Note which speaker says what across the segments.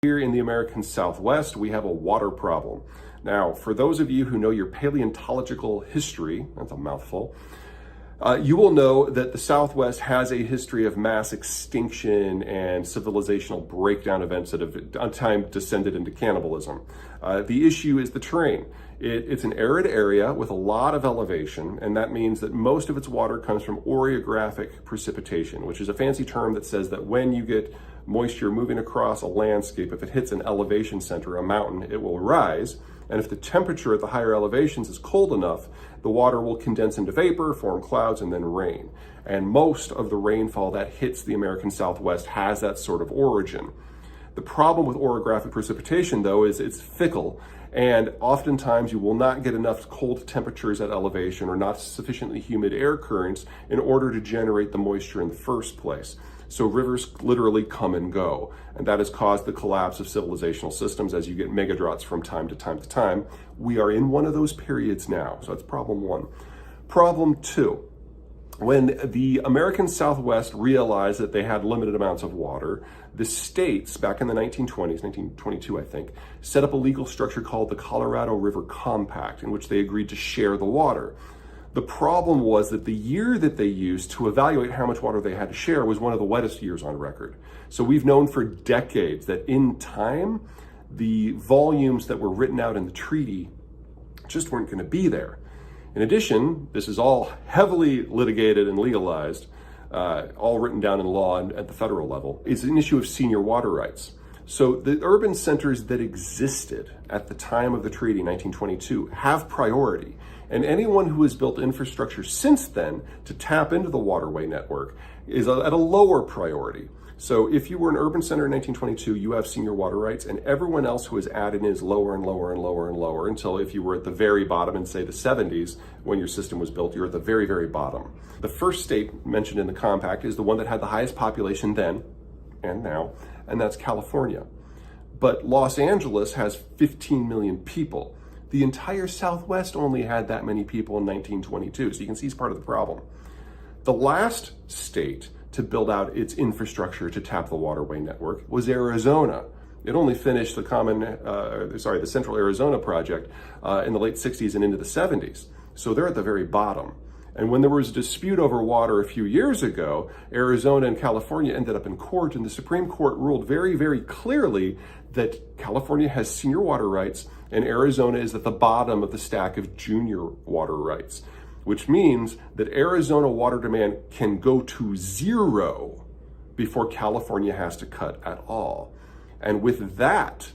Speaker 1: Here in the American Southwest, we have a water problem. Now, for those of you who know your paleontological history, that's a mouthful, you will know that the Southwest has a history of mass extinction and civilizational breakdown events that have on time descended into cannibalism. The issue is the terrain. It's an arid area with a lot of elevation, and that means that most of its water comes from orographic precipitation, which is a fancy term that says that when you get moisture moving across a landscape, if it hits an elevation center, a mountain, it will rise. And if the temperature at the higher elevations is cold enough, the water will condense into vapor, form clouds, and then rain. And most of the rainfall that hits the American Southwest has that sort of origin. The problem with orographic precipitation, though, is it's fickle, and oftentimes you will not get enough cold temperatures at elevation or not sufficiently humid air currents in order to generate the moisture in the first place. So rivers literally come and go, and that has caused the collapse of civilizational systems as you get mega droughts from time to time to time. We are in one of those periods now, so that's problem one. Problem two, when the American Southwest realized that they had limited amounts of water, the states, back in the 1920s, 1922 I think, set up a legal structure called the Colorado River Compact, in which they agreed to share the water. The problem was that the year that they used to evaluate how much water they had to share was one of the wettest years on record. So we've known for decades that in time, the volumes that were written out in the treaty just weren't going to be there. In addition, this is all heavily litigated and legalized, all written down in law and at the federal level, is an issue of senior water rights. So the urban centers that existed at the time of the treaty, 1922, have priority. And anyone who has built infrastructure since then to tap into the waterway network is at a lower priority. So if you were an urban center in 1922, you have senior water rights, and everyone else who is added in is lower and lower and lower and lower until if you were at the very bottom in, say, the 70s, when your system was built, you're at the very, very bottom. The first state mentioned in the compact is the one that had the highest population then and now, and that's California. But Los Angeles has 15 million people. The entire Southwest only had that many people in 1922, so you can see it's part of the problem. The last state to build out its infrastructure to tap the waterway network was Arizona. It only finished the Central Arizona project in the late 60s and into the 70s. So they're at the very bottom. And when there was a dispute over water a few years ago, Arizona and California ended up in court, and the Supreme Court ruled very, very clearly that California has senior water rights and Arizona is at the bottom of the stack of junior water rights, which means that Arizona water demand can go to zero before California has to cut at all. And with that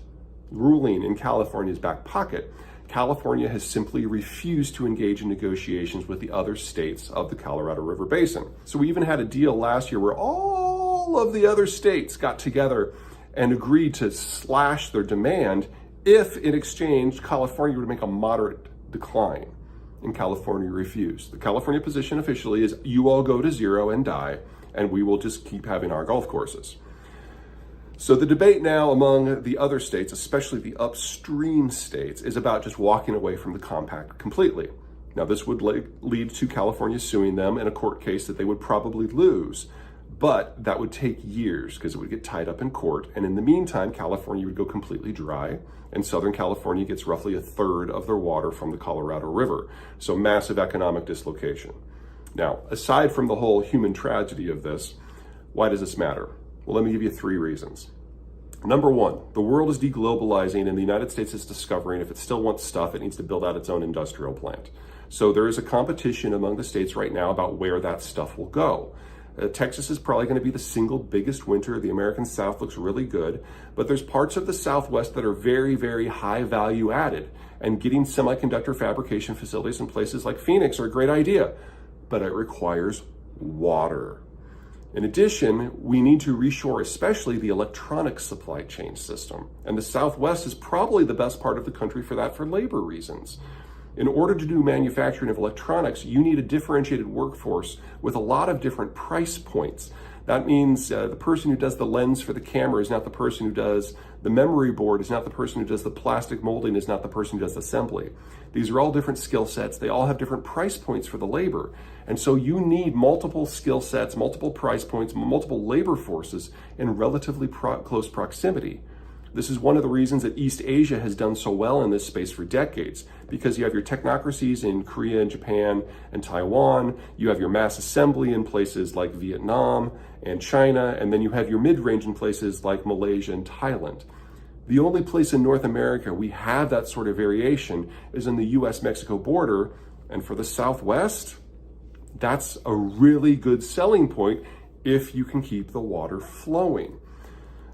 Speaker 1: ruling in California's back pocket, California has simply refused to engage in negotiations with the other states of the Colorado River Basin. So we even had a deal last year where all of the other states got together and agreed to slash their demand if, in exchange, California would make a moderate decline. And California refused. The California position officially is you all go to zero and die, and we will just keep having our golf courses. So the debate now among the other states, especially the upstream states, is about just walking away from the compact completely. Now, this would lead to California suing them in a court case that they would probably lose, but that would take years because it would get tied up in court. And in the meantime, California would go completely dry, and Southern California gets roughly a third of their water from the Colorado River. So massive economic dislocation. Now, aside from the whole human tragedy of this, why does this matter? Well, let me give you 3 reasons. Number one, the world is deglobalizing, and the United States is discovering if it still wants stuff, it needs to build out its own industrial plant. So there is a competition among the states right now about where that stuff will go. Texas is probably going to be the single biggest winter. The American South looks really good, but there's parts of the Southwest that are very, very high value added, and getting semiconductor fabrication facilities in places like Phoenix are a great idea, but it requires water. In addition, we need to reshore especially the electronic supply chain system, and the Southwest is probably the best part of the country for that for labor reasons. In order to do manufacturing of electronics, you need a differentiated workforce with a lot of different price points. That means the person who does the lens for the camera is not the person who does the memory board, is not the person who does the plastic molding, is not the person who does assembly. These are all different skill sets. They all have different price points for the labor. And so you need multiple skill sets, multiple price points, multiple labor forces in relatively close proximity. This is one of the reasons that East Asia has done so well in this space for decades, because you have your technocracies in Korea and Japan and Taiwan, you have your mass assembly in places like Vietnam and China, and then you have your mid-range in places like Malaysia and Thailand. The only place in North America we have that sort of variation is in the US-Mexico border, and for the Southwest, that's a really good selling point if you can keep the water flowing.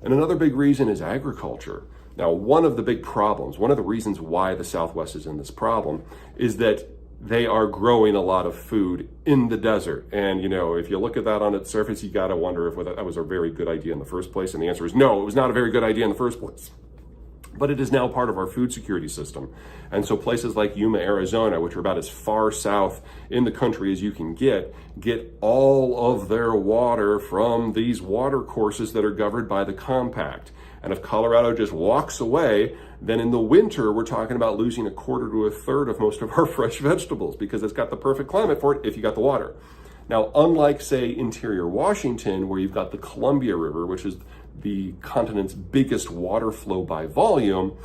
Speaker 1: And another big reason is agriculture. Now, one of the big problems, one of the reasons why the Southwest is in this problem is that they are growing a lot of food in the desert. And, if you look at that on its surface, you got to wonder if that was a very good idea in the first place. And the answer is no, it was not a very good idea in the first place. But it is now part of our food security system. And so places like Yuma, Arizona, which are about as far south in the country as you can get all of their water from these water courses that are governed by the compact. And if Colorado just walks away, then in the winter, we're talking about losing a quarter to a third of most of our fresh vegetables because it's got the perfect climate for it if you got the water. Now, unlike, say, interior Washington, where you've got the Columbia River, which is the continent's biggest water flow by volume,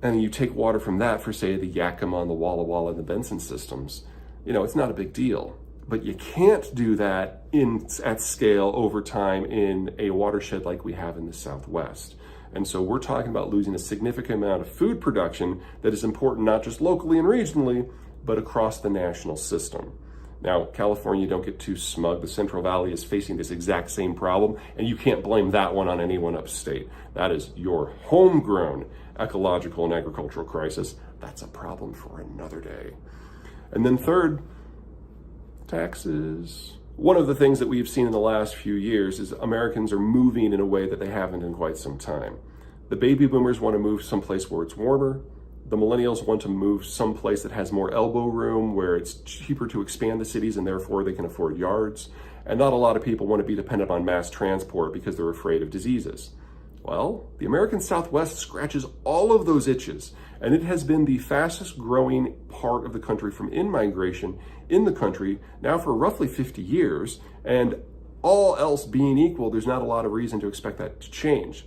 Speaker 1: and you take water from that for, say, the Yakima and the Walla Walla and the Benson systems, it's not a big deal. But you can't do that at scale over time in a watershed like we have in the Southwest. And so we're talking about losing a significant amount of food production that is important not just locally and regionally, but across the national system. Now, California, don't get too smug. The Central Valley is facing this exact same problem, and you can't blame that one on anyone upstate. That is your homegrown ecological and agricultural crisis. That's a problem for another day. And then third, taxes. One of the things that we've seen in the last few years is Americans are moving in a way that they haven't in quite some time. The baby boomers want to move someplace where it's warmer. The millennials want to move someplace that has more elbow room, where it's cheaper to expand the cities and therefore they can afford yards. And not a lot of people want to be dependent on mass transport because they're afraid of diseases. Well, the American Southwest scratches all of those itches, and it has been the fastest growing part of the country from in-migration in the country now for roughly 50 years, and all else being equal, there's not a lot of reason to expect that to change,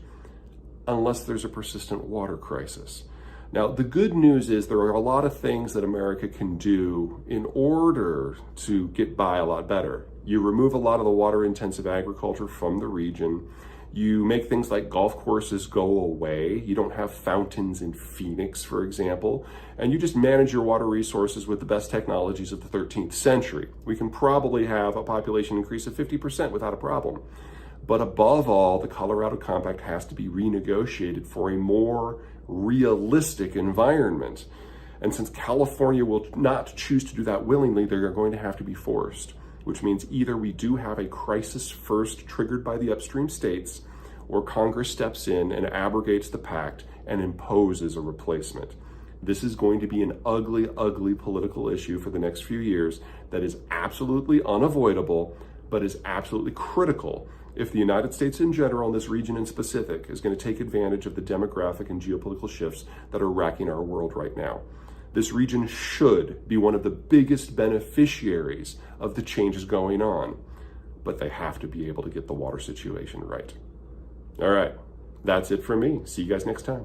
Speaker 1: unless there's a persistent water crisis. Now, the good news is there are a lot of things that America can do in order to get by a lot better. You remove a lot of the water-intensive agriculture from the region. You make things like golf courses go away. You don't have fountains in Phoenix, for example. And you just manage your water resources with the best technologies of the 13th century. We can probably have a population increase of 50% without a problem. But above all, the Colorado Compact has to be renegotiated for a more realistic environment. And since California will not choose to do that willingly, they are going to have to be forced, which means either we do have a crisis first triggered by the upstream states, or Congress steps in and abrogates the pact and imposes a replacement. This is going to be an ugly, ugly political issue for the next few years that is absolutely unavoidable, but is absolutely critical if the United States in general, and this region in specific, is going to take advantage of the demographic and geopolitical shifts that are racking our world right now. This region should be one of the biggest beneficiaries of the changes going on, but they have to be able to get the water situation right. All right, that's it for me. See you guys next time.